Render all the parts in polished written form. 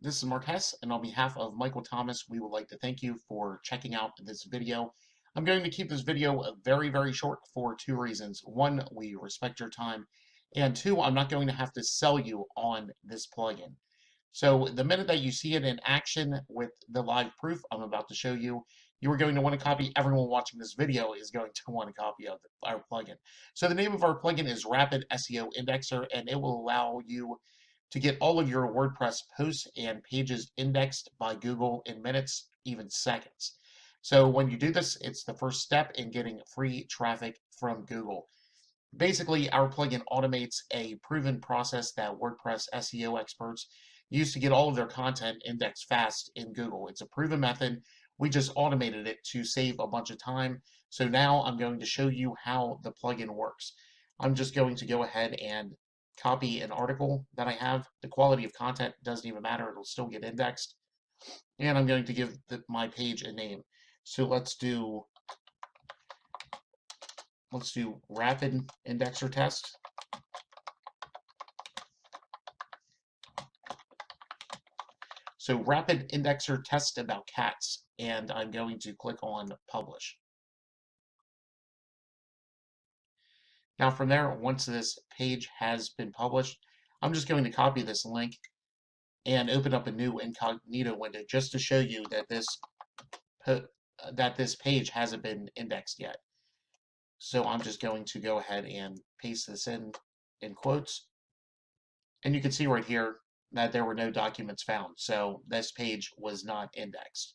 This is Mark Hess, and on behalf of Michael Thomas, we would like to thank you for checking out this video. I'm going to keep this video very, very short for two reasons. One, we respect your time, and two, I'm not going to have to sell you on this plugin. So the minute that you see it in action with the live proof I'm about to show you, you are going to want to copy. Everyone watching this video is going to want a copy of our plugin. So the name of our plugin is Rapid SEO Indexer, and it will allow you to get all of your WordPress posts and pages indexed by Google in minutes, even seconds. So when you do this, it's the first step in getting free traffic from Google. Basically, our plugin automates a proven process that WordPress SEO experts use to get all of their content indexed fast in Google. It's a proven method. We just automated it to save a bunch of time. So now I'm going to show you how the plugin works. I'm just going to go ahead and copy an article that I have. The quality of content doesn't even matter. It'll still get indexed. And I'm going to give my page a name. So let's do Rapid Indexer Test. So Rapid Indexer Test about cats, and I'm going to click on Publish. Now from there, once this page has been published, I'm just going to copy this link and open up a new incognito window just to show you that this page hasn't been indexed yet. So I'm just going to go ahead and paste this in quotes. And you can see right here that there were no documents found. So this page was not indexed.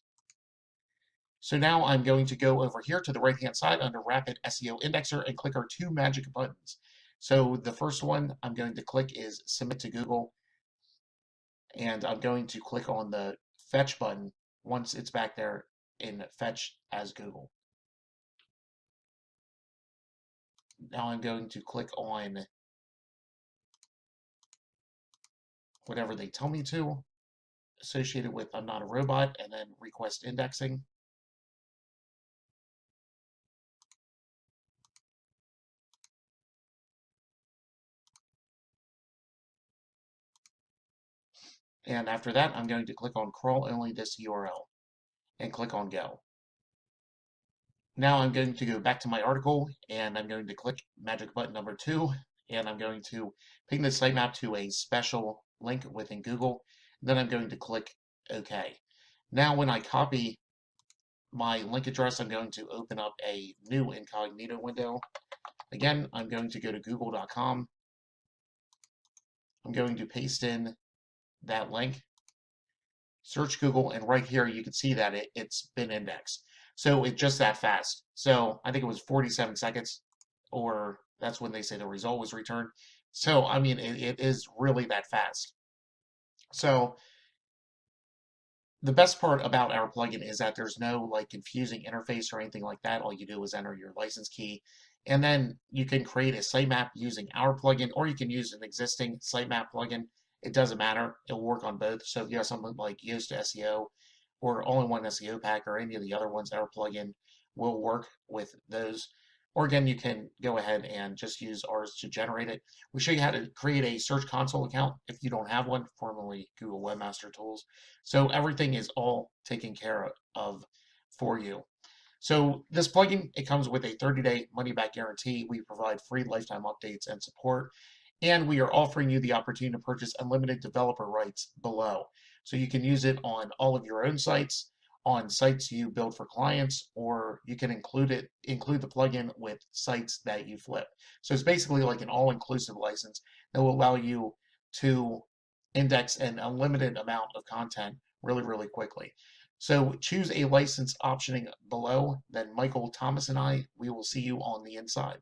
So now I'm going to go over here to the right-hand side under Rapid SEO Indexer and click our two magic buttons. So the first one I'm going to click is Submit to Google. And I'm going to click on the Fetch button once it's back there in Fetch as Google. Now I'm going to click on whatever they tell me to, associated with I'm not a robot, and then request indexing. And after that, I'm going to click on crawl only this URL and click on go. Now I'm going to go back to my article and I'm going to click magic button number 2 and I'm going to ping the sitemap to a special link within Google. Then I'm going to click OK. Now when I copy my link address, I'm going to open up a new incognito window. Again, I'm going to go to google.com. I'm going to paste in that link, search Google, and right here you can see that it's been indexed. So it's just that fast. So I think it was 47 seconds, or that's when they say the result was returned. So, I mean, it is really that fast. So the best part about our plugin is that there's no like confusing interface or anything like that. All you do is enter your license key, and then you can create a sitemap using our plugin, or you can use an existing sitemap plugin. It doesn't matter. It'll work on both. So if you have something like Yoast SEO or All-in-One SEO Pack or any of the other ones, our plugin will work with those. Or again, you can go ahead and just use ours to generate it. We show you how to create a Search Console account if you don't have one, formerly Google Webmaster Tools. So everything is all taken care of for you. So this plugin, it comes with a 30-day money-back guarantee. We provide free lifetime updates and support. And we are offering you the opportunity to purchase unlimited developer rights below. So you can use it on all of your own sites, on sites you build for clients, or you can include the plugin with sites that you flip. So it's basically like an all-inclusive license that will allow you to index an unlimited amount of content really, really quickly. So choose a license optioning below, then Michael, Thomas, and we will see you on the inside.